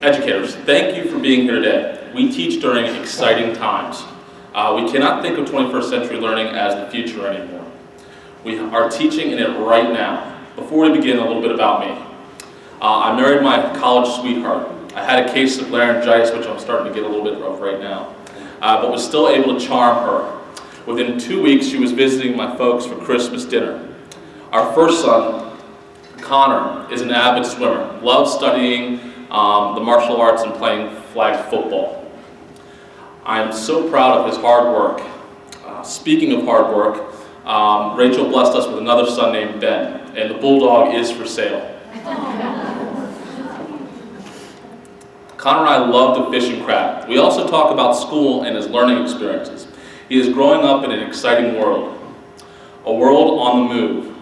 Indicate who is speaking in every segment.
Speaker 1: Educators, thank you for being here today. We teach during exciting times. We cannot think of 21st century learning as the future anymore. We are teaching in it right now. Before we begin, a little bit about me. I married my college sweetheart. I had a case of laryngitis, which I'm starting to get a little bit of right now, but was still able to charm her. Within 2 weeks, she was visiting my folks for Christmas dinner. Our first son, Connor, is an avid swimmer, loves studying the martial arts and playing flag football. I am so proud of his hard work. Speaking of hard work, Rachel blessed us with another son named Ben, and the bulldog is for sale. Connor and I love to fish and crab. We also talk about school and his learning experiences. He is growing up in an exciting world, a world on the move.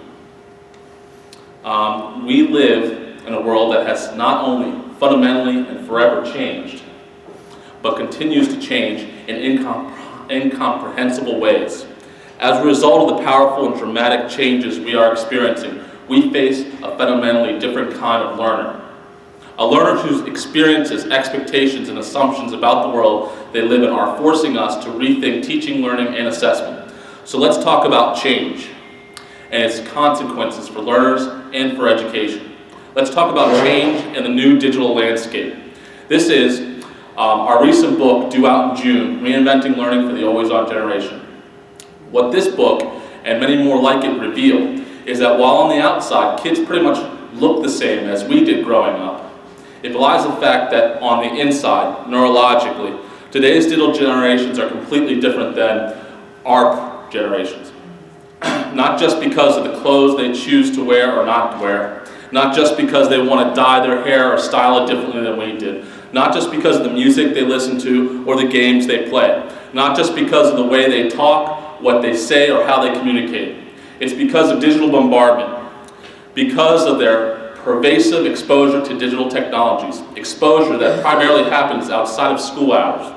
Speaker 1: We live in a world that has not only fundamentally and forever changed, but continues to change in incomprehensible ways. As a result of the powerful and dramatic changes we are experiencing, we face a fundamentally different kind of learner. A learner whose experiences, expectations, and assumptions about the world they live in are forcing us to rethink teaching, learning, and assessment. So let's talk about change and its consequences for learners and for education. Let's talk about change in the new digital landscape. This is our recent book, due out in June, Reinventing Learning for the Always-On Generation. What this book, and many more like it, reveal is that while on the outside, kids pretty much look the same as we did growing up, it belies the fact that on the inside, neurologically, today's digital generations are completely different than our generations. Not just because of the clothes they choose to wear or not to wear, not just because they want to dye their hair or style it differently than we did, not just because of the music they listen to or the games they play, not just because of the way they talk, what they say, or how they communicate. It's because of digital bombardment, because of their pervasive exposure to digital technologies, exposure that primarily happens outside of school hours.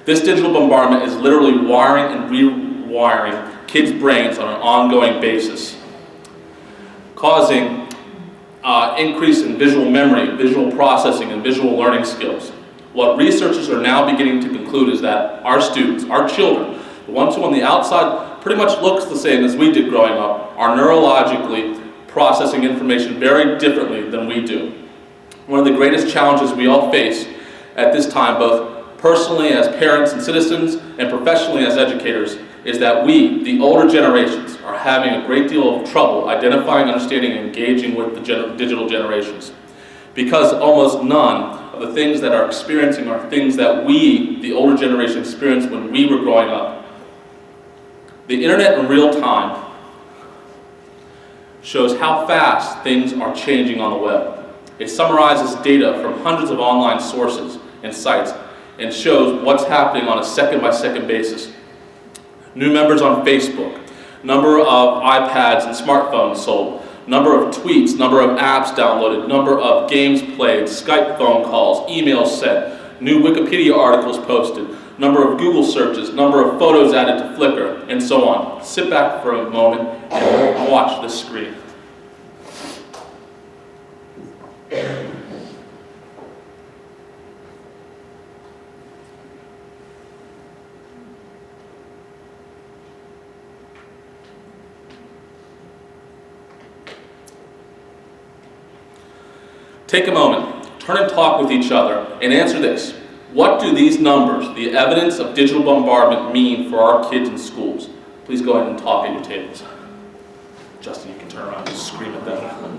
Speaker 1: This digital bombardment is literally wiring and rewiring kids' brains on an ongoing basis, causing increase in visual memory, visual processing, and visual learning skills. What researchers are now beginning to conclude is that our students, our children, the ones who on the outside pretty much looks the same as we did growing up, are neurologically processing information very differently than we do. One of the greatest challenges we all face at this time, both personally as parents and citizens and professionally as educators, is that we, the older generations, are having a great deal of trouble identifying, understanding, and engaging with the digital generations. Because almost none of the things that are experiencing are things that we, the older generation, experienced when we were growing up. The internet in real time shows how fast things are changing on the web. It summarizes data from hundreds of online sources and sites and shows what's happening on a second-by-second basis. New members on Facebook, number of iPads and smartphones sold, number of tweets, number of apps downloaded, number of games played, Skype phone calls, emails sent, new Wikipedia articles posted, number of Google searches, number of photos added to Flickr, and so on. Sit back for a moment and watch this screen. Take a moment, turn and talk with each other, and answer this. What do these numbers, the evidence of digital bombardment, mean for our kids in schools? Please go ahead and talk at your tables. Justin, you can turn around and scream at them.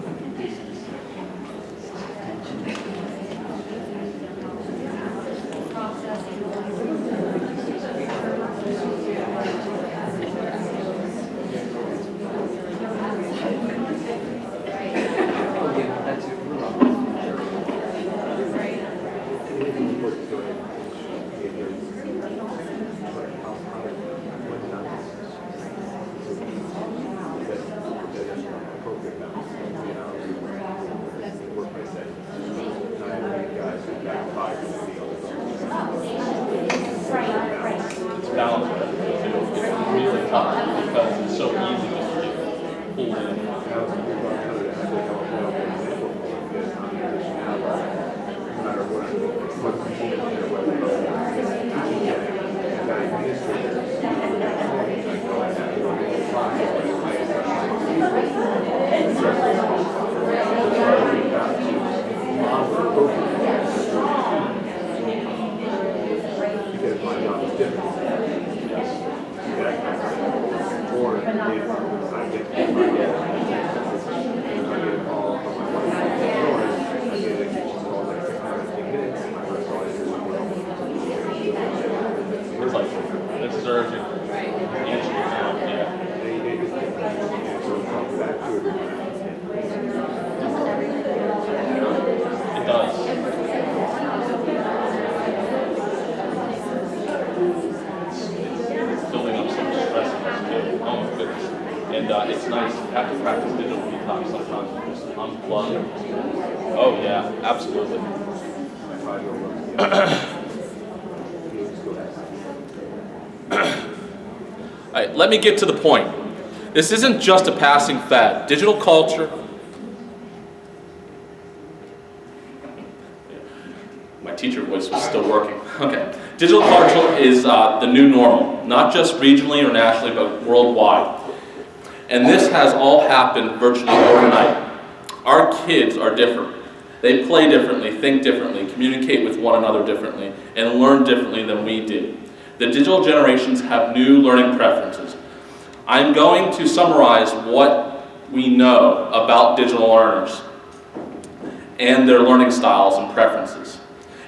Speaker 2: Because my job is different. Or if I get to my I get a call from my wife next door, I get a call like 6 minutes, 10 minutes, and my first call is
Speaker 1: It's like, this is urgent. Answer your phone. Yeah.
Speaker 2: they just so call back to it.
Speaker 1: It does. It's building up some stress in us too. Oh my goodness. And it's nice. You have to practice digital detox sometimes. Just unplug. Oh yeah, absolutely. All right, let me get to the point. This isn't just a passing fad. Digital culture. My teacher voice was still working. Okay. Digital culture is the new normal, not just regionally or nationally, but worldwide. And this has all happened virtually overnight. Our kids are different. They play differently, think differently, communicate with one another differently, and learn differently than we did. The digital generations have new learning preferences. I'm going to summarize what we know about digital learners and their learning styles and preferences.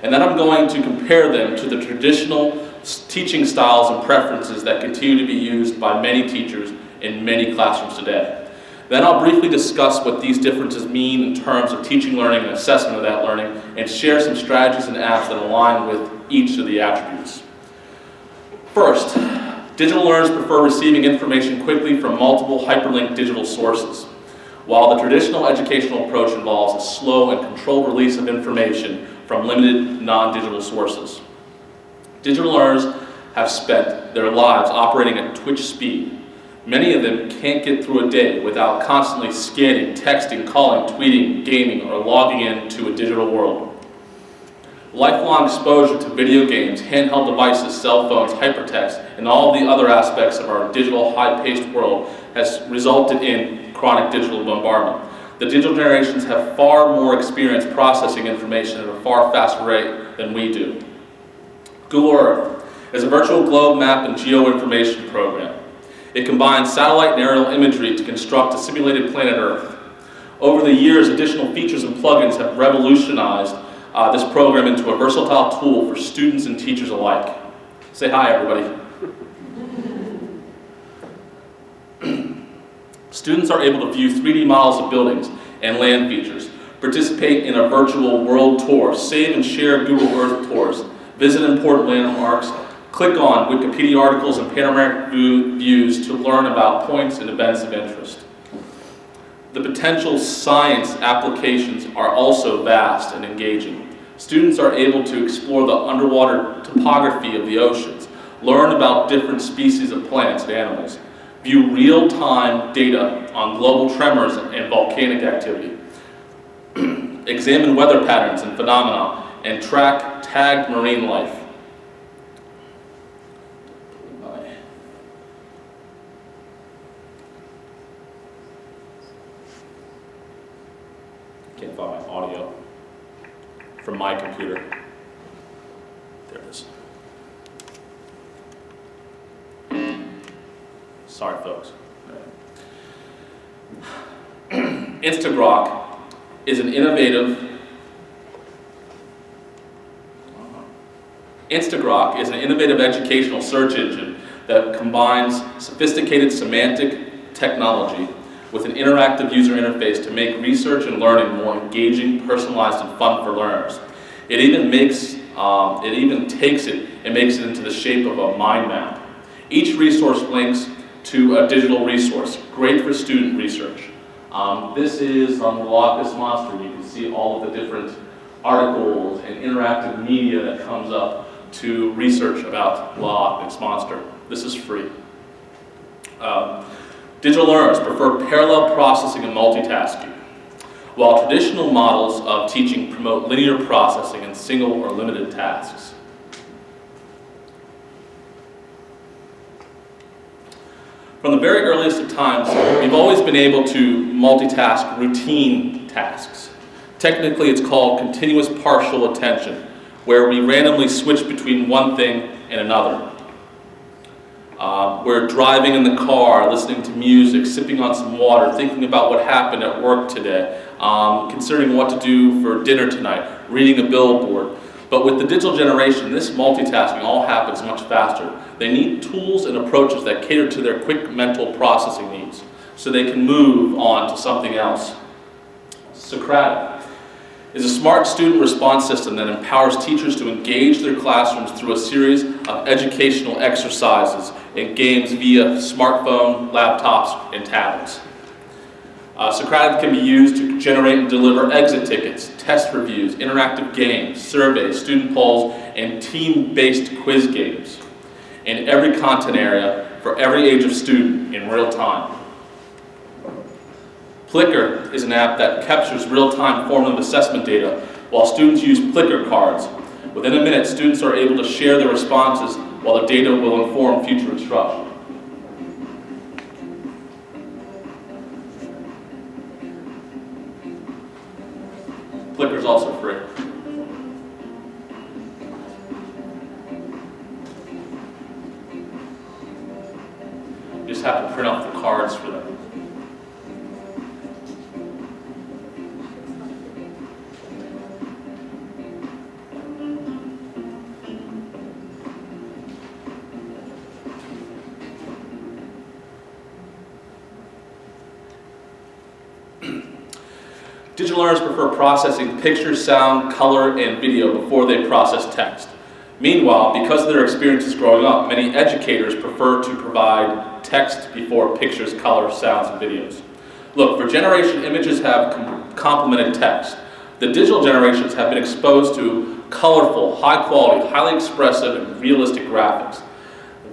Speaker 1: And then I'm going to compare them to the traditional teaching styles and preferences that continue to be used by many teachers in many classrooms today. Then I'll briefly discuss what these differences mean in terms of teaching, learning, and assessment of that learning, and share some strategies and apps that align with each of the attributes. First, digital learners prefer receiving information quickly from multiple hyperlinked digital sources, while the traditional educational approach involves a slow and controlled release of information from limited non-digital sources. Digital learners have spent their lives operating at Twitch speed. Many of them can't get through a day without constantly scanning, texting, calling, tweeting, gaming, or logging into a digital world. Lifelong exposure to video games, handheld devices, cell phones, hypertext, and all the other aspects of our digital high-paced world has resulted in chronic digital bombardment. The digital generations have far more experience processing information at a far faster rate than we do. Google Earth is a virtual globe map and geo-information program. It combines satellite and aerial imagery to construct a simulated planet Earth. Over the years, additional features and plugins have revolutionized this program into a versatile tool for students and teachers alike. Say hi, everybody. Students are able to view 3D models of buildings and land features, participate in a virtual world tour, save and share Google Earth tours, visit important landmarks, click on Wikipedia articles and panoramic views to learn about points and events of interest. The potential science applications are also vast and engaging. Students are able to explore the underwater topography of the oceans, learn about different species of plants and animals, view real-time data on global tremors and volcanic activity, examine weather patterns and phenomena, and track tagged marine life. Can't find my audio from my computer. There it is. Sorry, folks. Instagrok is an innovative educational search engine that combines sophisticated semantic technology with an interactive user interface to make research and learning more engaging, personalized, and fun for learners. It even takes it and makes it into the shape of a mind map. Each resource links to a digital resource, great for student research. This is on the Loch Monster. You can see all of the different articles and interactive media that comes up to research about Loch Monster. This is free. Digital learners prefer parallel processing and multitasking, while traditional models of teaching promote linear processing and single or limited tasks. From the very earliest of times, we've always been able to multitask routine tasks. Technically, it's called continuous partial attention, where we randomly switch between one thing and another. We're driving in the car, listening to music, sipping on some water, thinking about what happened at work today, considering what to do for dinner tonight, reading a billboard. But with the digital generation, this multitasking all happens much faster. They need tools and approaches that cater to their quick mental processing needs, so they can move on to something else. Socratic is a smart student response system that empowers teachers to engage their classrooms through a series of educational exercises and games via smartphone, laptops, and tablets. Socratic can be used to generate and deliver exit tickets, test reviews, interactive games, surveys, student polls, and team-based quiz games in every content area for every age of student in real time. Plickr is an app that captures real-time formative assessment data while students use Plickr cards. Within a minute, students are able to share their responses while the data will inform future instruction. Plickr is also free. You just have to print off the cards for them. Digital learners prefer processing picture, sound, color, and video before they process text. Meanwhile, because of their experiences growing up, many educators prefer to provide text before pictures, color, sounds, and videos. Look, for generation, images have complemented text. The digital generations have been exposed to colorful, high-quality, highly expressive, and realistic graphics.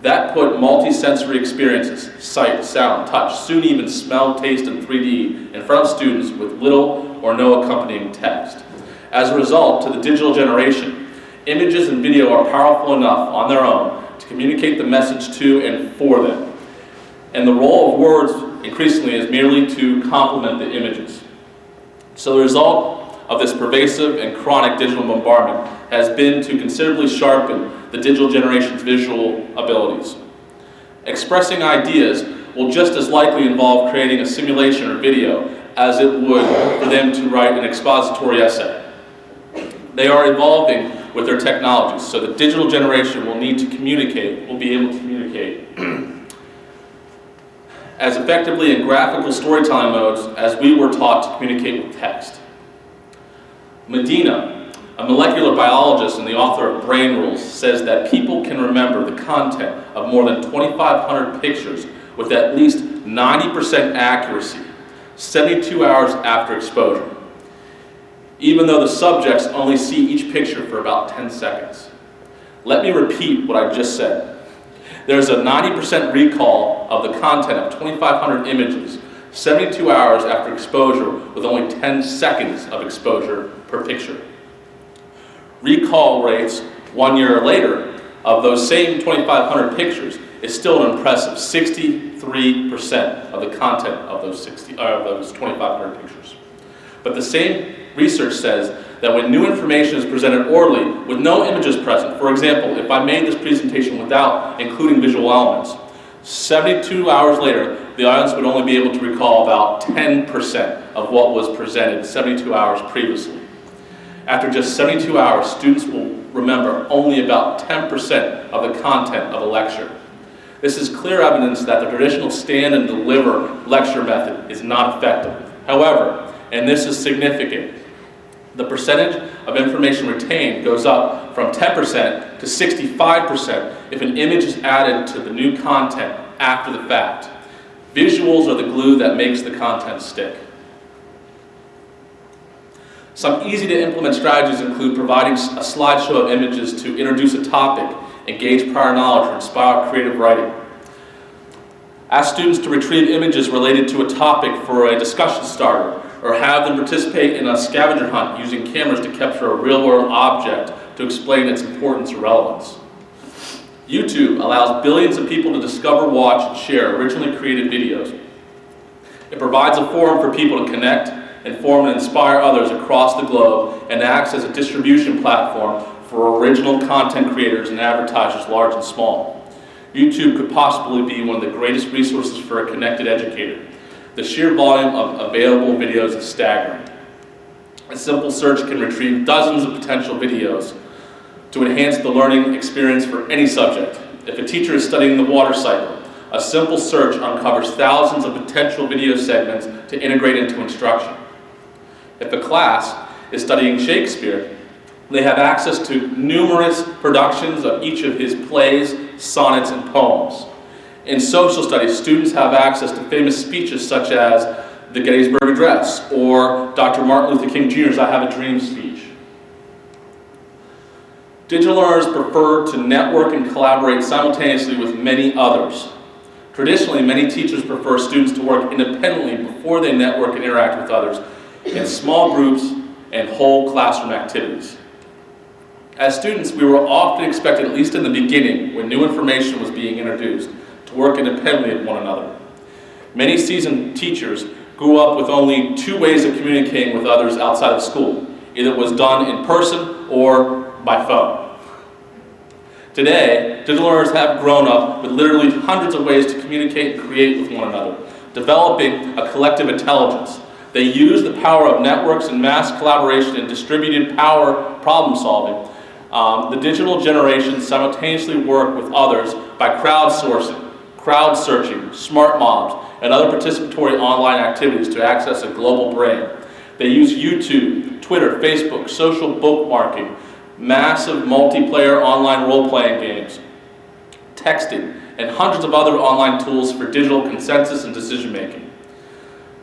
Speaker 1: That put multi-sensory experiences, sight, sound, touch, soon even smell, taste, and 3D in front of students with little or no accompanying text. As a result, to the digital generation, images and video are powerful enough on their own to communicate the message to and for them. And the role of words increasingly is merely to complement the images. So the result of this pervasive and chronic digital bombardment has been to considerably sharpen the digital generation's visual abilities. Expressing ideas will just as likely involve creating a simulation or video as it would for them to write an expository essay. They are evolving with their technologies, so the digital generation will need to communicate, will be able to communicate as effectively in graphical storytelling modes as we were taught to communicate with text. Medina, a molecular biologist and the author of Brain Rules, says that people can remember the content of more than 2,500 pictures with at least 90% accuracy, 72 hours after exposure, even though the subjects only see each picture for about 10 seconds. Let me repeat what I just said. There's a 90% recall of the content of 2,500 images, 72 hours after exposure with only 10 seconds of exposure per picture. Recall rates 1 year later of those same 2,500 pictures is still an impressive 63% of the content of those 2,500 pictures. But the same research says that when new information is presented orally with no images present, for example, if I made this presentation without including visual elements, 72 hours later, the audience would only be able to recall about 10% of what was presented 72 hours previously. After just 72 hours, students will remember only about 10% of the content of a lecture. This is clear evidence that the traditional stand and deliver lecture method is not effective. However, and this is significant, the percentage of information retained goes up from 10% to 65% if an image is added to the new content after the fact. Visuals are the glue that makes the content stick. Some easy to implement strategies include providing a slideshow of images to introduce a topic, engage prior knowledge, or inspire creative writing. Ask students to retrieve images related to a topic for a discussion starter, or have them participate in a scavenger hunt using cameras to capture a real-world object to explain its importance or relevance. YouTube allows billions of people to discover, watch, and share originally created videos. It provides a forum for people to connect, inform and inspire others across the globe, and acts as a distribution platform for original content creators and advertisers large and small. YouTube could possibly be one of the greatest resources for a connected educator. The sheer volume of available videos is staggering. A simple search can retrieve dozens of potential videos to enhance the learning experience for any subject. If a teacher is studying the water cycle, a simple search uncovers thousands of potential video segments to integrate into instruction. If a class is studying Shakespeare, they have access to numerous productions of each of his plays, sonnets, and poems. In social studies, students have access to famous speeches such as the Gettysburg Address or Dr. Martin Luther King Jr.'s I Have a Dream speech. Digital learners prefer to network and collaborate simultaneously with many others. Traditionally, many teachers prefer students to work independently before they network and interact with others in small groups and whole classroom activities. As students, we were often expected, at least in the beginning, when new information was being introduced, to work independently with one another. Many seasoned teachers grew up with only two ways of communicating with others outside of school. Either it was done in person or by phone. Today, digital learners have grown up with literally hundreds of ways to communicate and create with one another, developing a collective intelligence. They use the power of networks and mass collaboration and distributed power problem solving. The digital generation simultaneously work with others by crowd searching, smart mobs, and other participatory online activities to access a global brain. They use YouTube, Twitter, Facebook, social bookmarking, massive multiplayer online role-playing games, texting, and hundreds of other online tools for digital consensus and decision-making.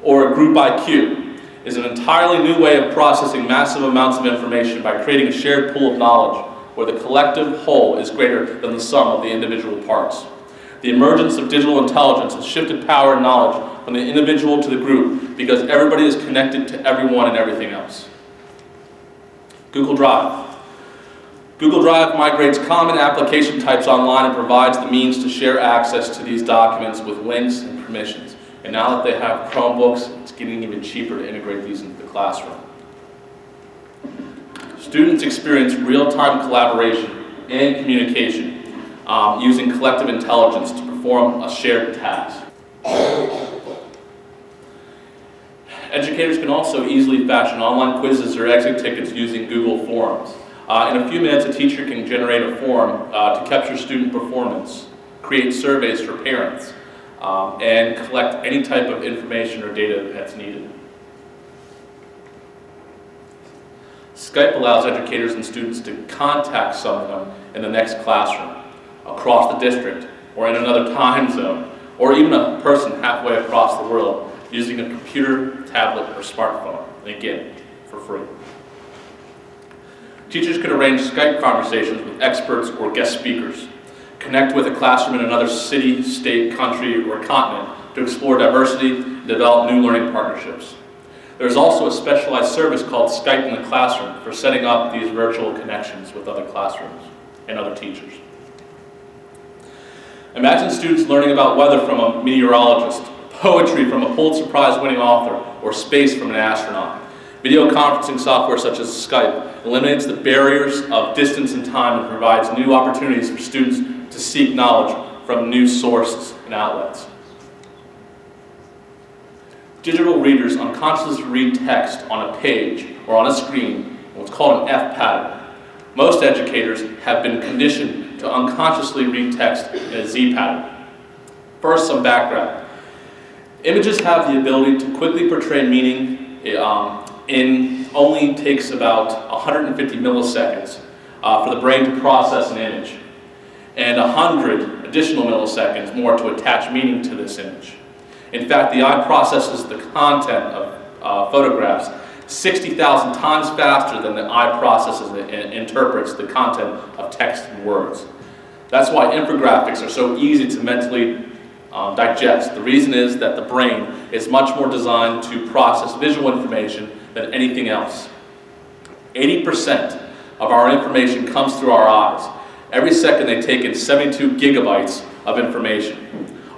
Speaker 1: Or a group IQ is an entirely new way of processing massive amounts of information by creating a shared pool of knowledge where the collective whole is greater than the sum of the individual parts. The emergence of digital intelligence has shifted power and knowledge from the individual to the group because everybody is connected to everyone and everything else. Google Drive. Google Drive migrates common application types online and provides the means to share access to these documents with links and permissions. And now that they have Chromebooks, it's getting even cheaper to integrate these into the classroom. Students experience real-time collaboration and communication using collective intelligence to perform a shared task. Educators can also easily fashion online quizzes or exit tickets using Google Forms. In a few minutes, a teacher can generate a form to capture student performance, create surveys for parents, and collect any type of information or data that's needed. Skype allows educators and students to contact someone in the next classroom, across the district, or in another time zone, or even a person halfway across the world using a computer, tablet, or smartphone, and again, for free. Teachers can arrange Skype conversations with experts or guest speakers, connect with a classroom in another city, state, country, or continent to explore diversity and develop new learning partnerships. There's also a specialized service called Skype in the Classroom for setting up these virtual connections with other classrooms and other teachers. Imagine students learning about weather from a meteorologist, poetry from a Pulitzer Prize-winning author, or space from an astronaut. Video conferencing software such as Skype eliminates the barriers of distance and time and provides new opportunities for students to seek knowledge from new sources and outlets. Digital readers unconsciously read text on a page or on a screen in what's called an F pattern. Most educators have been conditioned to unconsciously read text in a Z pattern. First, some background. Images have the ability to quickly portray meaning only takes about 150 milliseconds for the brain to process an image, and 100 additional milliseconds more to attach meaning to this image. In fact, the eye processes the content of photographs 60,000 times faster than the eye processes and interprets the content of text and words. That's why infographics are so easy to mentally digest. The reason is that the brain is much more designed to process visual information than anything else. 80% of our information comes through our eyes. Every second they take in 72 gigabytes of information.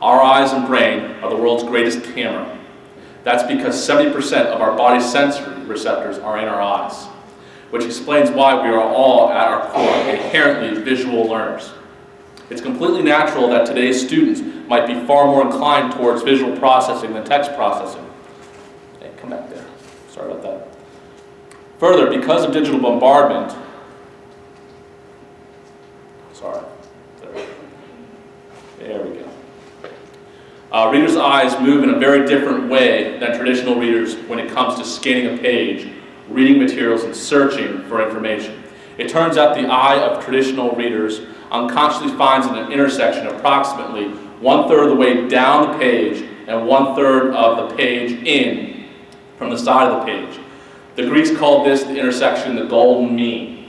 Speaker 1: Our eyes and brain are the world's greatest camera. That's because 70% of our body's sensory receptors are in our eyes, which explains why we are all, at our core, inherently visual learners. It's completely natural that today's students might be far more inclined towards visual processing than text processing. Hey, come back there. Sorry about that. Further, because of digital bombardment, there we go. Readers' eyes move in a very different way than traditional readers when it comes to scanning a page, reading materials, and searching for information. It turns out the eye of traditional readers unconsciously finds an intersection approximately 1/3 of the way down the page and 1/3 of the page in from the side of the page. The Greeks called this the intersection the golden mean.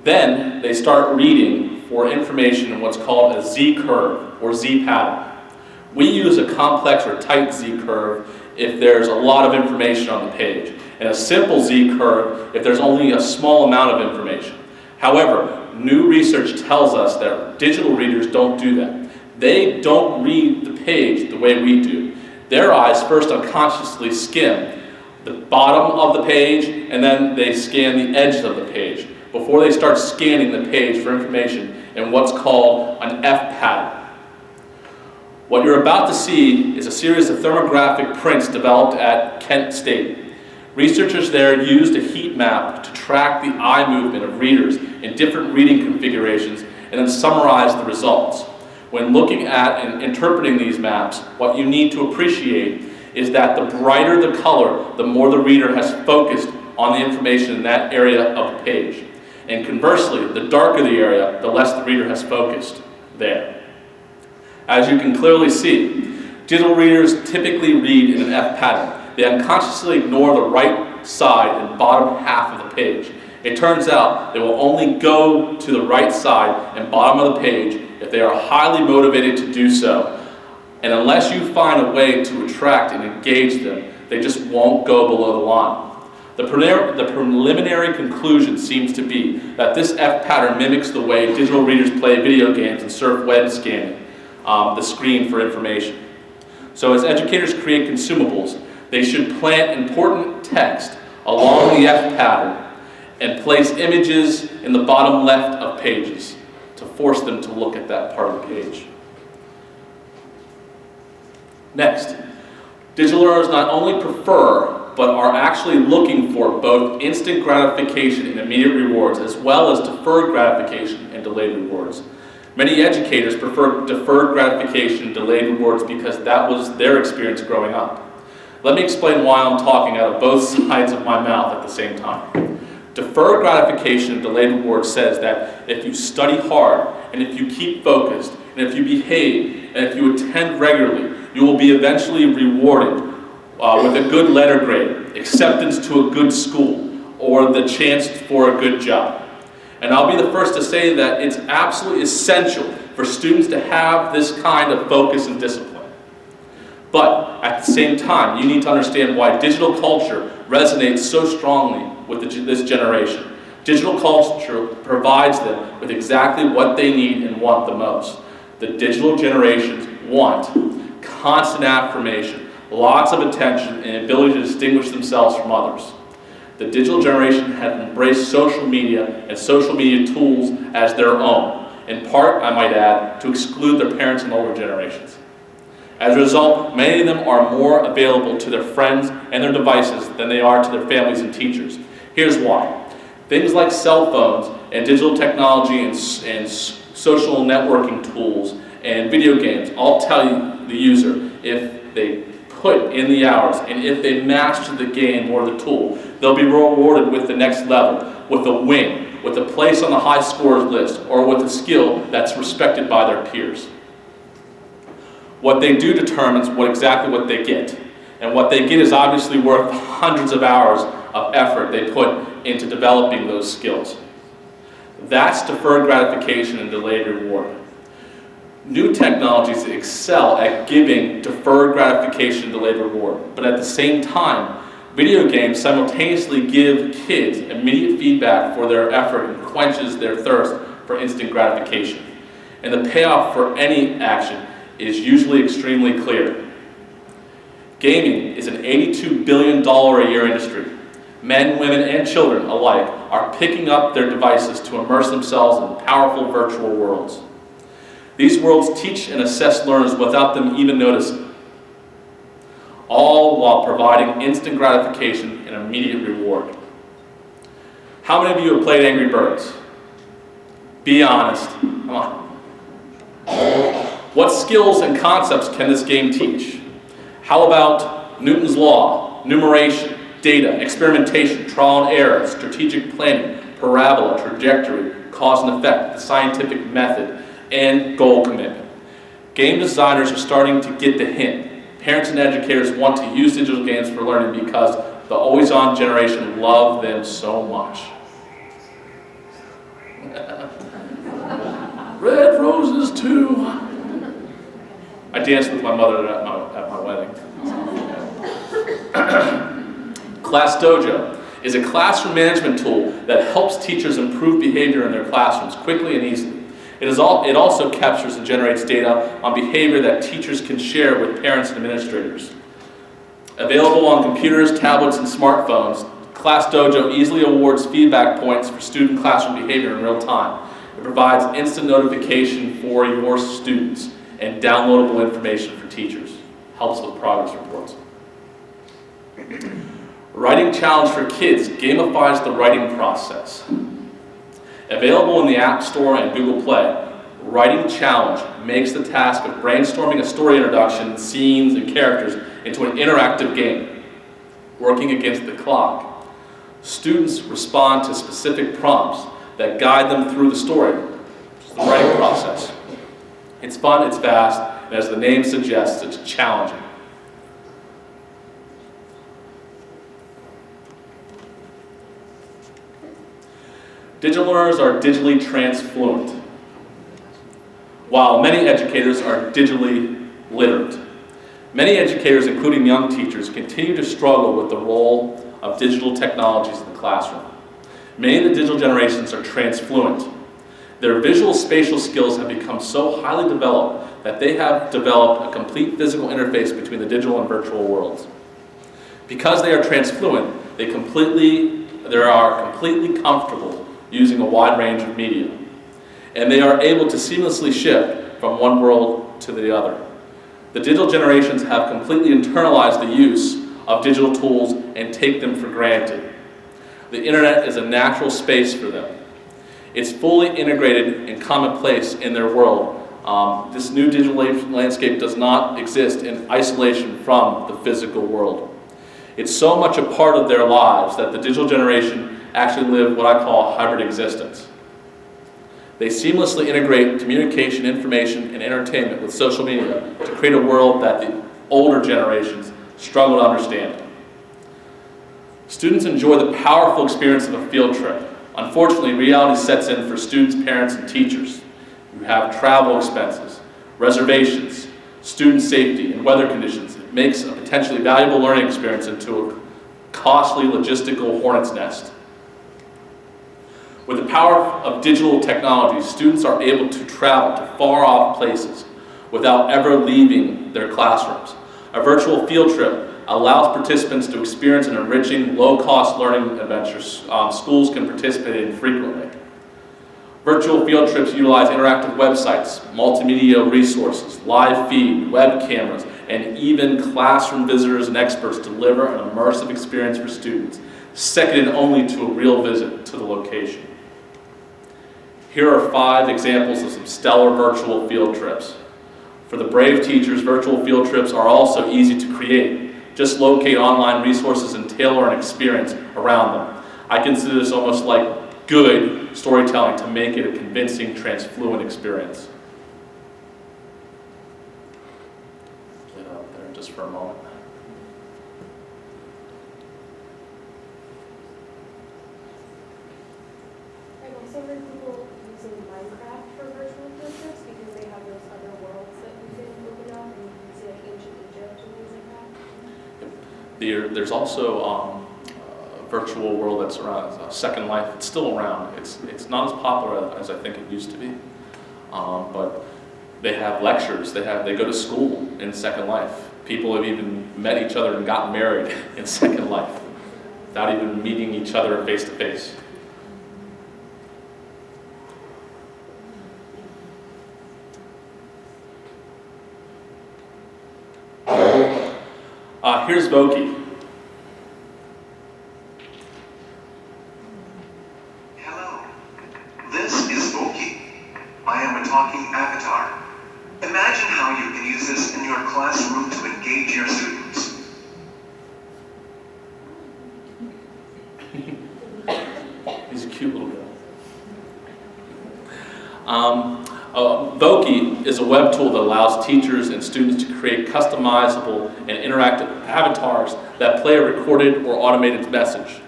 Speaker 1: Then they start reading for information in what's called a Z-curve or Z-pattern. We use a complex or tight Z-curve if there's a lot of information on the page, and a simple Z-curve if there's only a small amount of information. However, new research tells us that digital readers don't do that. They don't read the page the way we do. Their eyes first unconsciously skim the bottom of the page, and then they scan the edges of the page before they start scanning the page for information in what's called an F pattern. What you're about to see is a series of thermographic prints developed at Kent State. Researchers there used a heat map to track the eye movement of readers in different reading configurations and then summarize the results. When looking at and interpreting these maps, what you need to appreciate is that the brighter the color, the more the reader has focused on the information in that area of the page. And conversely, the darker the area, the less the reader has focused there. As you can clearly see, digital readers typically read in an F pattern. They unconsciously ignore the right side and bottom half of the page. It turns out they will only go to the right side and bottom of the page if they are highly motivated to do so. And unless you find a way to attract and engage them, they just won't go below the line. The preliminary conclusion seems to be that this F pattern mimics the way digital readers play video games and surf web scanning the screen for information. So as educators create consumables, they should plant important text along the F pattern and place images in the bottom left of pages to force them to look at that part of the page. Next, digital learners not only prefer, but are actually looking for both instant gratification and immediate rewards, as well as deferred gratification and delayed rewards. Many educators prefer deferred gratification and delayed rewards because that was their experience growing up. Let me explain why I'm talking out of both sides of my mouth at the same time. Deferred gratification and delayed reward says that if you study hard, and if you keep focused, and if you behave, and if you attend regularly, you will be eventually rewarded with a good letter grade, acceptance to a good school, or the chance for a good job. And I'll be the first to say that it's absolutely essential for students to have this kind of focus and discipline. But at the same time, you need to understand why digital culture resonates so strongly with this generation. Digital culture provides them with exactly what they need and want the most. The digital generations want constant affirmation, lots of attention, and ability to distinguish themselves from others. The digital generation has embraced social media and social media tools as their own, in part, I might add, to exclude their parents and older generations. As a result, many of them are more available to their friends and their devices than they are to their families and teachers. Here's why. Things like cell phones and digital technology and social networking tools and video games all tell the user if they put in the hours and if they master the game or the tool, they'll be rewarded with the next level, with a win, with a place on the high scores list, or with a skill that's respected by their peers. What they do determines exactly what they get. And what they get is obviously worth hundreds of hours of effort they put into developing those skills. That's deferred gratification and delayed reward. New technologies excel at giving deferred gratification and delayed reward, but at the same time, video games simultaneously give kids immediate feedback for their effort and quenches their thirst for instant gratification. And the payoff for any action is usually extremely clear. Gaming is an $82 billion a year industry. Men, women, and children alike are picking up their devices to immerse themselves in powerful virtual worlds. These worlds teach and assess learners without them even noticing, all while providing instant gratification and immediate reward. How many of you have played Angry Birds? Be honest. Come on. What skills and concepts can this game teach? How about Newton's law, numeration, data, experimentation, trial and error, strategic planning, parabola, trajectory, cause and effect, the scientific method, and goal commitment? Game designers are starting to get the hint. Parents and educators want to use digital games for learning because the always-on generation love them so much. Red roses too. I danced with my mother at my wedding. Class Dojo is a classroom management tool that helps teachers improve behavior in their classrooms quickly and easily. It also captures and generates data on behavior that teachers can share with parents and administrators. Available on computers, tablets, and smartphones, Class Dojo easily awards feedback points for student classroom behavior in real time. It provides instant notification for your students and downloadable information for teachers. Helps with progress reports. Writing Challenge for Kids gamifies the writing process. Available in the App Store and Google Play, Writing Challenge makes the task of brainstorming a story introduction, scenes, and characters into an interactive game, working against the clock. Students respond to specific prompts that guide them through the story, which is the writing process. It's fun, it's fast, and as the name suggests, it's challenging. Digital learners are digitally transfluent, while many educators are digitally literate. Many educators, including young teachers, continue to struggle with the role of digital technologies in the classroom. Many of the digital generations are transfluent. Their visual spatial skills have become so highly developed that they have developed a complete physical interface between the digital and virtual worlds. Because they are transfluent, they are completely comfortable using a wide range of media. And they are able to seamlessly shift from one world to the other. The digital generations have completely internalized the use of digital tools and take them for granted. The internet is a natural space for them. It's fully integrated and commonplace in their world. This new digital landscape does not exist in isolation from the physical world. It's so much a part of their lives that the digital generation actually live what I call a hybrid existence. They seamlessly integrate communication, information, and entertainment with social media to create a world that the older generations struggle to understand. Students enjoy the powerful experience of a field trip. Unfortunately, reality sets in for students, parents, and teachers. You have travel expenses, reservations, student safety, and weather conditions. It makes a potentially valuable learning experience into a costly logistical hornet's nest. With the power of digital technology, students are able to travel to far-off places without ever leaving their classrooms. A virtual field trip allows participants to experience an enriching, low-cost learning adventures schools can participate in frequently. Virtual field trips utilize interactive websites, multimedia resources, live feed, web cameras, and even classroom visitors and experts deliver an immersive experience for students, second only to a real visit to the location. Here are 5 examples of some stellar virtual field trips. For the brave teachers, virtual field trips are also easy to create. Just locate online resources and tailor an experience around them. I consider this almost like good storytelling to make it a convincing, transfluent experience. Get up there just for a moment.
Speaker 3: I've also heard people using Minecraft for virtual field trips because they have those other worlds that you can open up and you can see like ancient Egypt and things like that.
Speaker 1: There's also a virtual world that's around, Second Life. It's still around. It's not as popular as I think it used to be, but they have lectures. They go to school in Second Life. People have even met each other and gotten married in Second Life without even meeting each other face to face. Here's Voki.
Speaker 4: Hello, this is Voki. I am a talking avatar. Imagine how you can use this in your classroom to engage your students.
Speaker 1: He's a cute little guy. Voki is a web tool that allows teachers and students to create customizable and interactive avatars that play a recorded or automated message.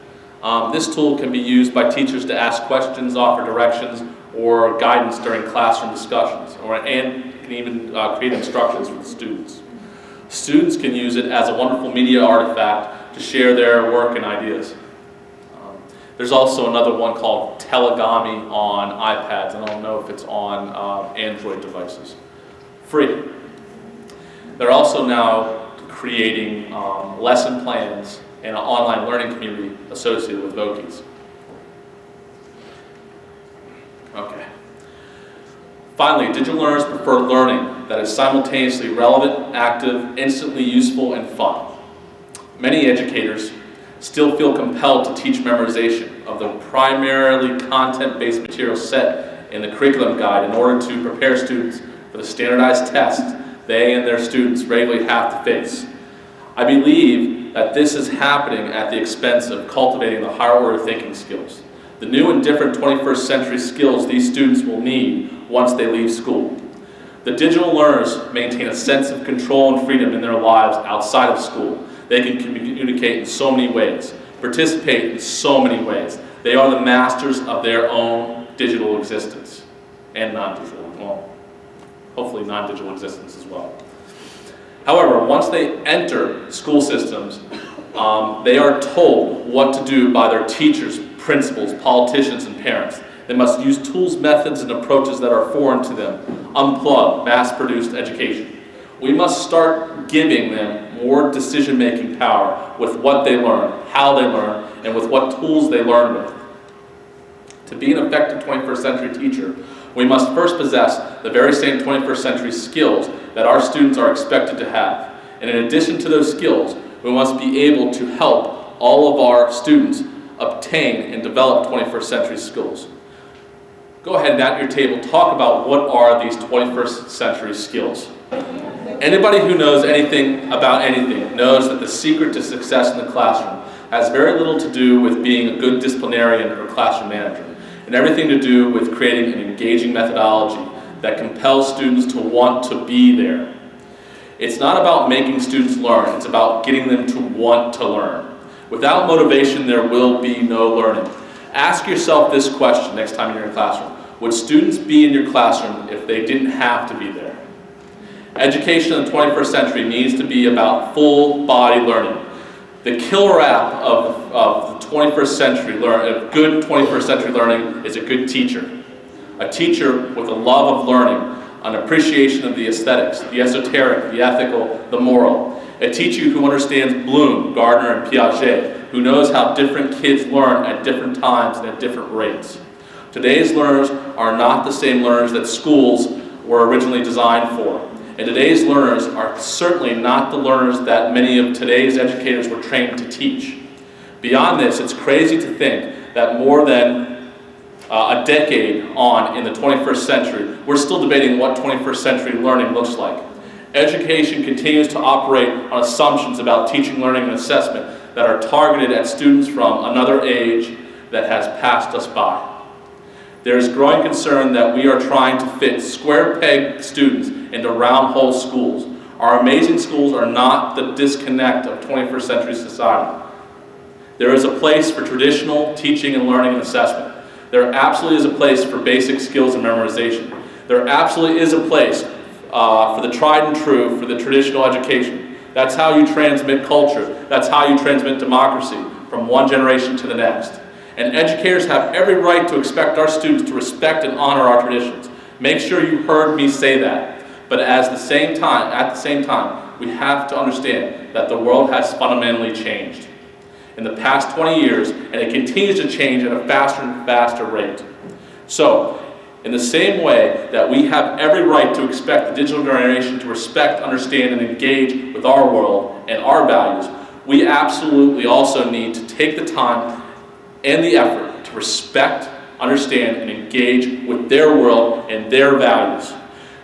Speaker 1: This tool can be used by teachers to ask questions, offer directions, or guidance during classroom discussions, and can even create instructions for the students. Students can use it as a wonderful media artifact to share their work and ideas. There's also another one called Telegami on iPads. I don't know if it's on Android devices. Free. They're also now creating lesson plans and an online learning community associated with Vokis. Okay. Finally, digital learners prefer learning that is simultaneously relevant, active, instantly useful, and fun. Many educators still feel compelled to teach memorization of the primarily content-based material set in the curriculum guide in order to prepare students for the standardized tests they and their students regularly have to face. I believe that this is happening at the expense of cultivating the higher order thinking skills, the new and different 21st century skills these students will need once they leave school. The digital learners maintain a sense of control and freedom in their lives outside of school. They can communicate in so many ways, participate in so many ways. They are the masters of their own digital existence and non-digital, well, hopefully non-digital existence as well. However, once they enter school systems, they are told what to do by their teachers, principals, politicians, and parents. They must use tools, methods, and approaches that are foreign to them. Unplug mass-produced education. We must start giving them more decision-making power with what they learn, how they learn, and with what tools they learn with. To be an effective 21st century teacher, we must first possess the very same 21st century skills that our students are expected to have. And in addition to those skills, we must be able to help all of our students obtain and develop 21st century skills. Go ahead and at your table talk about what are these 21st century skills. Anybody who knows anything about anything knows that the secret to success in the classroom has very little to do with being a good disciplinarian or classroom manager, and everything to do with creating an engaging methodology that compels students to want to be there. It's not about making students learn, it's about getting them to want to learn. Without motivation, there will be no learning. Ask yourself this question next time you're in a classroom. Would students be in your classroom if they didn't have to be there? Education in the 21st century needs to be about full-body learning. The killer app of the 21st century, good 21st century learning is a good teacher. A teacher with a love of learning, an appreciation of the aesthetics, the esoteric, the ethical, the moral. A teacher who understands Bloom, Gardner, and Piaget, who knows how different kids learn at different times and at different rates. Today's learners are not the same learners that schools were originally designed for. And today's learners are certainly not the learners that many of today's educators were trained to teach. Beyond this, it's crazy to think that more than a decade on in the 21st century, we're still debating what 21st century learning looks like. Education continues to operate on assumptions about teaching, learning, and assessment that are targeted at students from another age that has passed us by. There is growing concern that we are trying to fit square-peg students into round-hole schools. Our amazing schools are not the disconnect of 21st century society. There is a place for traditional teaching and learning and assessment. There absolutely is a place for basic skills and memorization. There absolutely is a place for the tried and true, for the traditional education. That's how you transmit culture. That's how you transmit democracy from one generation to the next. And educators have every right to expect our students to respect and honor our traditions. Make sure you heard me say that. But at the same time, we have to understand that the world has fundamentally changed in the past 20 years, and it continues to change at a faster and faster rate. So, in the same way that we have every right to expect the digital generation to respect, understand, and engage with our world and our values, we absolutely also need to take the time and the effort to respect, understand, and engage with their world and their values.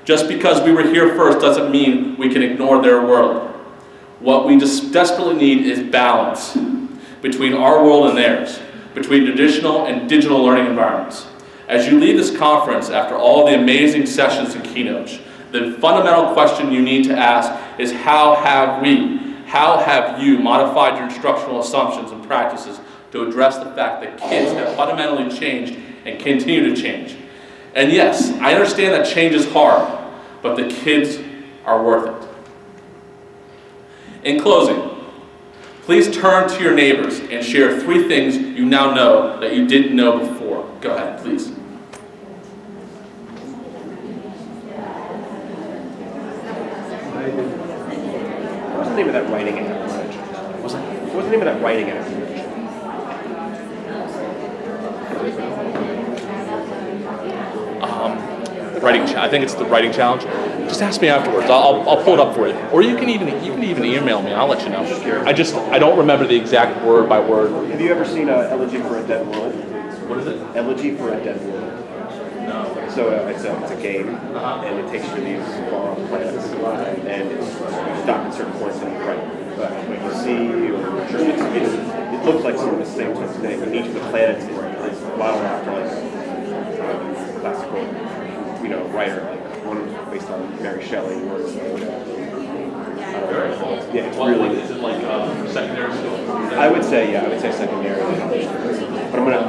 Speaker 1: Just because we were here first doesn't mean we can ignore their world. What we just desperately need is balance between our world and theirs, between traditional and digital learning environments. As you leave this conference after all the amazing sessions and keynotes, the fundamental question you need to ask is how have you modified your instructional assumptions and practices to address the fact that kids have fundamentally changed and continue to change? And yes, I understand that change is hard, but the kids are worth it. In closing, please turn to your neighbors and share 3 things you now know that you didn't know before. Go ahead, please.
Speaker 2: What was the name of that writing app? What was the name of that writing app?
Speaker 1: I think it's the writing challenge. Just ask me afterwards. I'll pull it up for you. Or you can even email me. I'll let you know. I don't remember the exact word by word.
Speaker 2: Have you ever seen Elegy for a Dead World?
Speaker 1: What is it?
Speaker 2: Elegy for a Dead World.
Speaker 1: No.
Speaker 2: So it's a game, and it takes you to these far planets, and you stop at certain points and you write what you see, or it looks like sort of the same type of thing. And each of the planets is modeled after like a classical, writer, like one based on Mary Shelley, or yeah, it's really.
Speaker 1: Is it like secondary school?
Speaker 2: I would say secondary. But I'm gonna.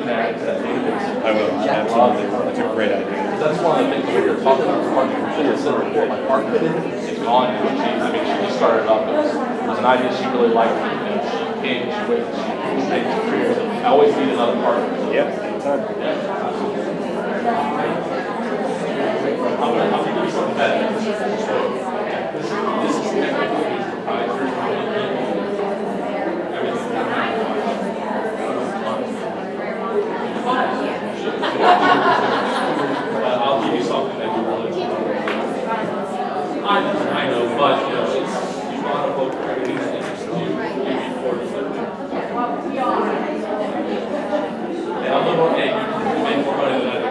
Speaker 2: I will, absolutely. That's a great idea.
Speaker 1: That's one of the things that we were talking about. My partner, it's gone now. She just started up. It was an idea she really liked, and she came, she went, she made it career. I always need another partner.
Speaker 2: Yep, anytime.
Speaker 1: Yeah. I'm going to give you something better. This is technically proprietary. I'll give you something that you really I know, but it's you want to vote for everything that interests you. Maybe important. And I'm the one, hey, you make more money than I do.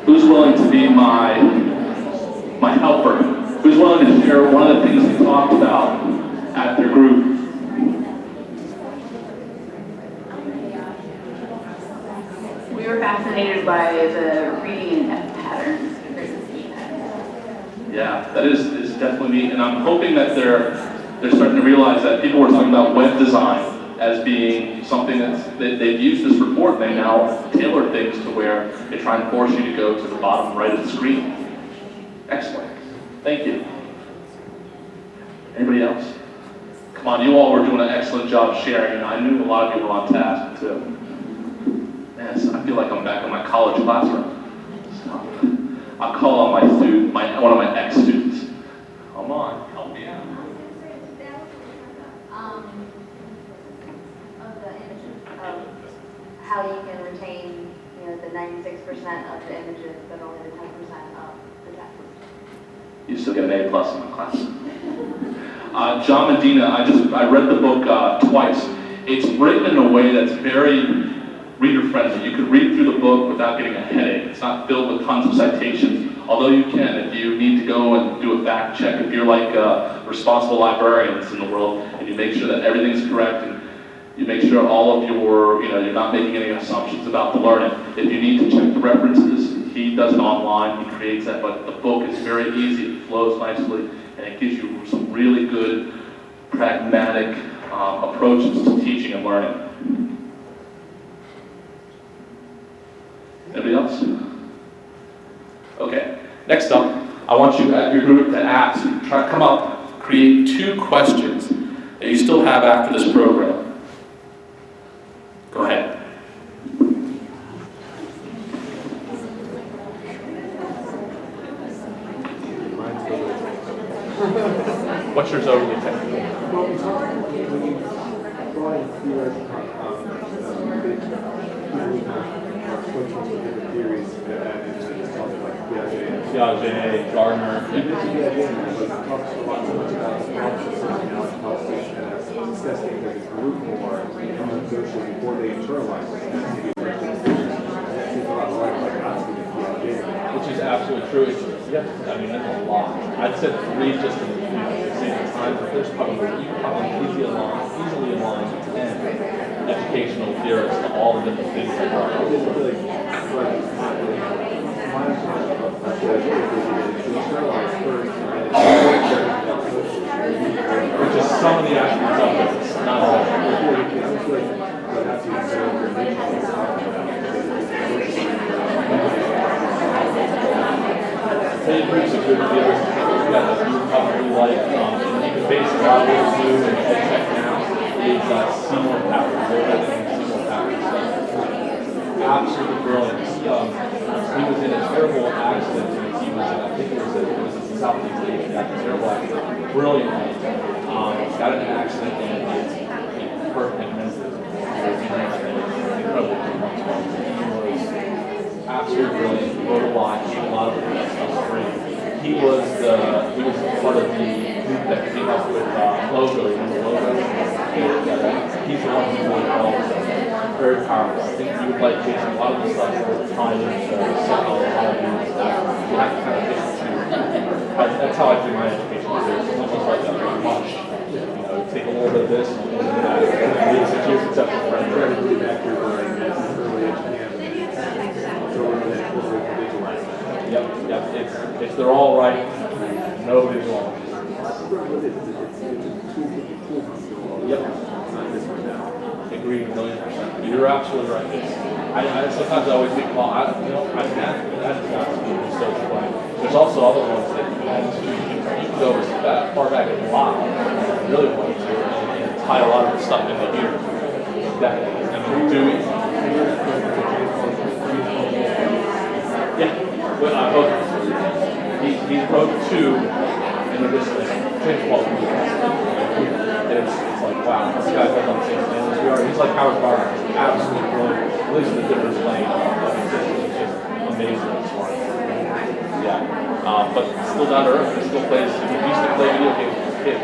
Speaker 1: Who's willing to be my helper? Who's willing to share one of the things we talked about at their group?
Speaker 5: We were fascinated by the reading F patterns versus E patterns.
Speaker 1: Yeah, that is definitely neat, and I'm hoping that they're starting to realize that people were talking about web design as being something they've used this report, and they now tailor things to where they try and force you to go to the bottom right of the screen. Excellent. Thank you. Anybody else? Come on, you all were doing an excellent job sharing, and I knew a lot of you were on task too. Man, I feel like I'm back in my college classroom. So, I'll call on my student, one of my ex-students. Come on, help me out.
Speaker 6: Of the images of how you can retain, the 96% of the images, but only the 10% of the text.
Speaker 1: You still get an A+ in my class. John Medina, I read the book twice. It's written in a way that's very reader-friendly. You could read through the book without getting a headache. It's not filled with tons of citations, although you can if you need to go and do a fact check. If you're like responsible librarians in the world, and you make sure that everything's correct, and you make sure all of your, you're not making any assumptions about the learning. If you need to check the references, he does it online, he creates that, but the book is very easy, it flows nicely, and it gives you some really good, pragmatic approaches to teaching and learning. Anybody else? Okay, next up, I want you at your group to come up, create 2 questions that you still have after this program. Go ahead. What's yours overly technical? Piaget, Gardner.
Speaker 2: Before they internalize it.
Speaker 1: Which is absolutely true. I mean, that's a lot. I'd said 3 just to save time, but there's probably easily aligned 10 educational theorists to all the different things that are. Which is some of the aspects of it, it's not all. Hey, groups of good theorists that you probably like, and you can base a lot of what you do and check now is Seymour Papert. Absolutely brilliant. He was in a terrible accident. He was, I think it was in Southeast Asia, a terrible accident. Brilliantly. Got in an accident and it's perfect mentally. Incredible. Absolutely brilliant. He wrote a lot. He did a lot of stuff free. He was part of the group that came up with logo. He's the one who really developed it. Very powerful. I think you would like Jason a lot of the stuff that was trying to set all of these stuff. You have to kind of get to. That's how I do my education. It's almost like that very much. Take a little bit of this and a little bit of that. And it's a huge conceptual framework.
Speaker 2: Try to get back to early as you can.
Speaker 1: Yep. If they're all right, nobody's wrong. Yep. Agree 1,000,000%. You're absolutely right. I sometimes always think, well, I've had so there's also other ones that you can go that far back in the lot. Really want to and tie a lot of the stuff into here. Definitely. I mean, Dewey. Yeah. But both. He wrote 2, and they're just changed quality. It's like, wow, this guy's like on the same thing as we are. He's like Howard Gardner. Absolutely brilliant. Lives in a different lane. It's just amazing. Yeah. But still down to earth. He still plays. He used to play video games with kids.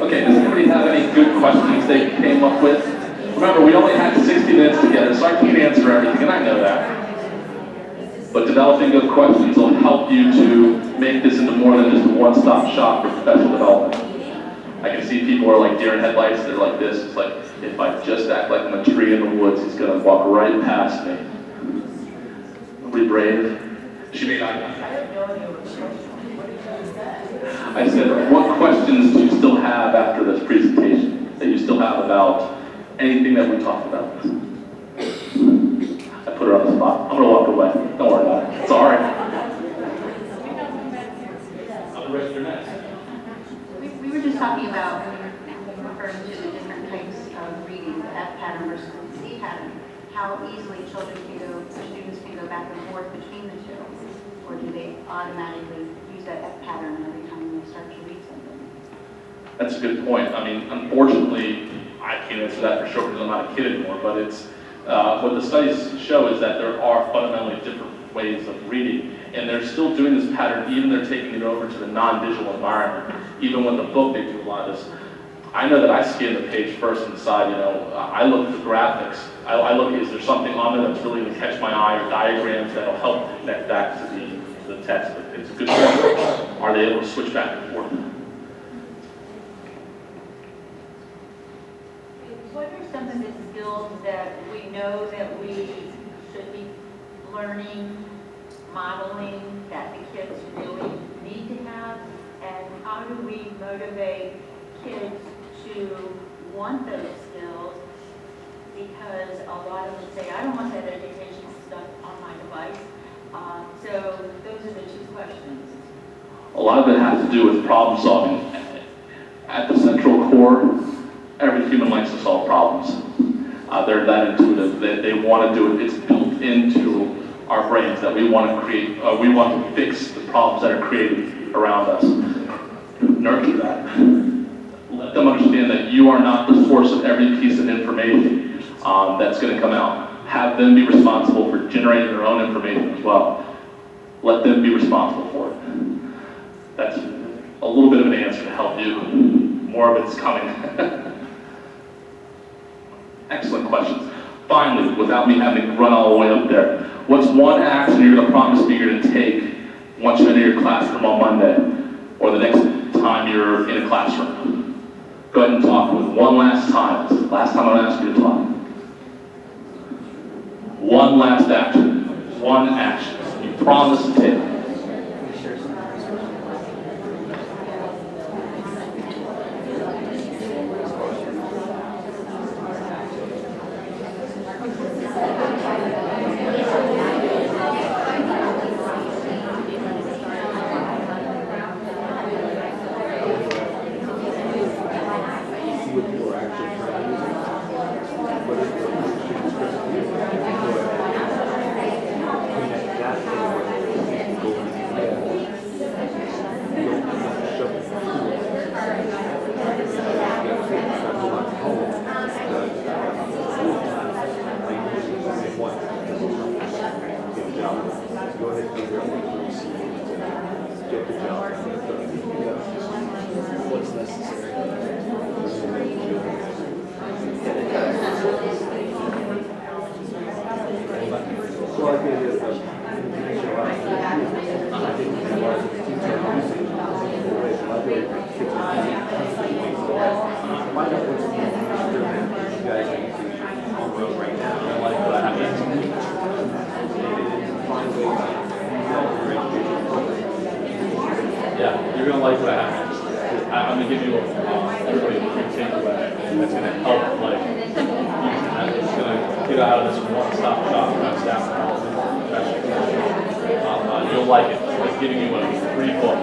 Speaker 1: Okay, anybody have any good questions they came up with? Remember, we only had 60 minutes together, so I can't answer everything, and I know that. But developing good questions will help you to make this into more than just a one-stop shop for professional development. I can see people are like deer in headlights, they're like this. It's like, if I just act like I'm a tree in the woods, he's gonna walk right past me. Be brave. She may not. I said, what questions do you still have after this presentation that you still have about anything that we talked about? I put her on the spot. I'm gonna walk away. Don't worry about it. It's all right. I'm ready for next.
Speaker 5: We were just talking about, referring to the different types of reading, the F pattern versus the C pattern, how easily students can go back and forth between the two, or do they automatically use that F pattern every time they start to read something?
Speaker 1: That's a good point. I mean, unfortunately, I can't answer that for sure because I'm not a kid anymore, but it's, what the studies show is that there are fundamentally different ways of reading, and they're still doing this pattern, even they're taking it over to the non-digital environment. Even with the book, they do a lot of this. I know that I scan the page first and decide, I look at the graphics. I look at, is there something on there that's really going to catch my eye, or diagrams that'll help connect back to the text. But it's a good point. Are they able to switch back and forth?
Speaker 5: What are some of the skills that we know that we should be learning, modeling, that the kids really need to have? And how do we motivate kids to want those skills? Because a lot of them say, I don't want that educational stuff on my device. So those are the two questions.
Speaker 1: A lot of it has to do with problem solving. At the central core, every human likes to solve problems. They're that intuitive. They want to do it. It's built into our brains that we want to create, we want to fix the problems that are created around us. Nurture that. Let them understand that you are not the source of every piece of information that's going to come out. Have them be responsible for generating their own information as well. Let them be responsible for it. That's a little bit of an answer to help you. More of it's coming. Excellent questions. Finally, without me having to run all the way up there, what's one action you're going to promise me you're going to take once you enter your classroom on Monday, or the next time you're in a classroom? Go ahead and talk with one last time. This is the last time I'm going to ask you to talk. One last action. One action. You promise to take. Yeah, you're going to like what I have. I'm going to give you everybody a quick takeaway that's going to help, it's going to get out of this one-stop shop for our staff professionals. You'll like it. It's giving you a free book.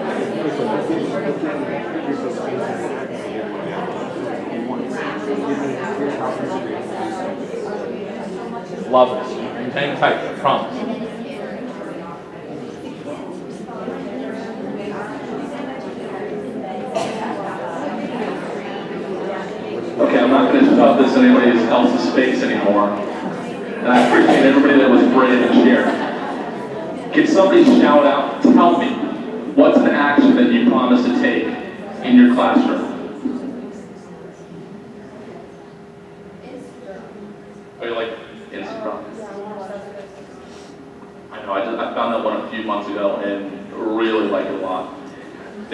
Speaker 1: Love this. Hang tight, I promise. Okay, I'm not going to shove this in anybody else's face anymore. And I appreciate everybody that was brave and shared. Can somebody shout out, tell me, what's an action that you promise to take in your classroom?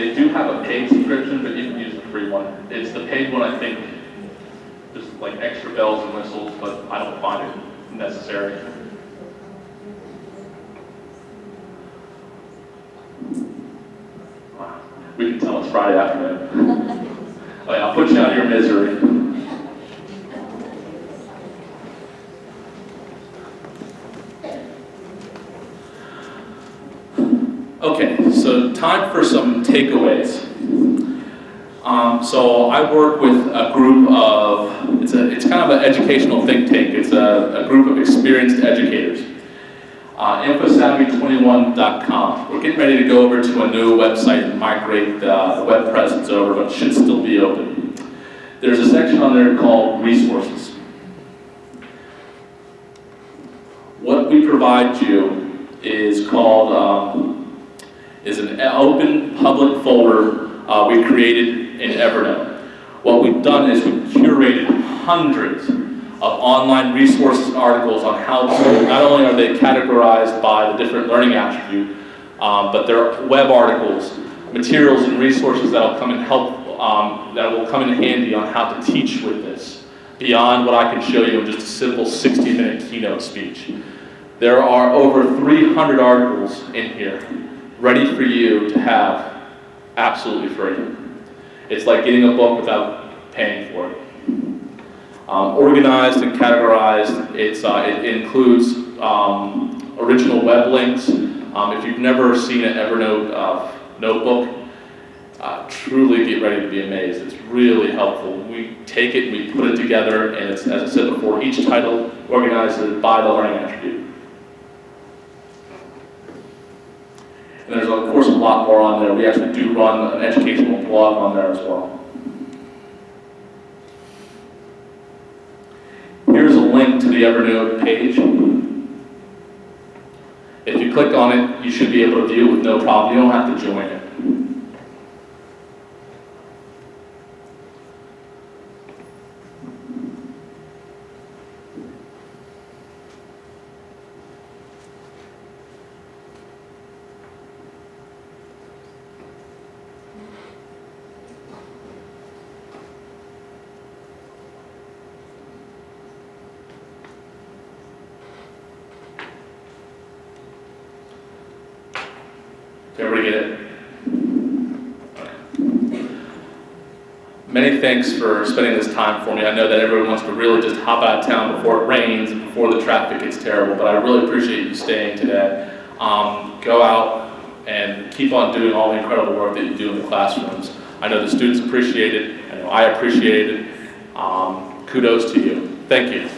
Speaker 1: They do have a paid subscription, but you can use the free one. It's the paid one, I think, just like extra bells and whistles, but I don't find it necessary. Wow. We can tell it's Friday afternoon. Oh yeah, I'll put you out of your misery. Okay, so time for some takeaways. So I work with a group of, it's kind of an educational think tank. It's a group of experienced educators. Infosavvy21.com. We're getting ready to go over to a new website and migrate the web presence over, but it should still be open. There's a section on there called resources. What we provide you is called, is an open public folder we created in Evernote. What we've done is we've curated hundreds of online resources and articles on how to, not only are they categorized by the different learning attribute, but they're web articles, materials and resources that will come and help, that will come in handy on how to teach with this, beyond what I can show you in just a simple 60-minute keynote speech. There are over 300 articles in here, ready for you to have absolutely free. It's like getting a book without paying for it. Organized and categorized, it includes original web links. If you've never seen an Evernote notebook, truly get ready to be amazed. It's really helpful. We take it, we put it together, and it's, as I said before, each title organized by the learning attribute. And there's, of course, a lot more on there. We actually do run an educational blog on there as well. Here's a link to the Evernote page. If you click on it, you should be able to view it with no problem. You don't have to join it. Did everybody get it? Okay. Many thanks for spending this time for me. I know that everyone wants to really just hop out of town before it rains and before the traffic gets terrible, but I really appreciate you staying today. Go out and keep on doing all the incredible work that you do in the classrooms. I know the students appreciate it. I know I appreciate it. Kudos to you. Thank you.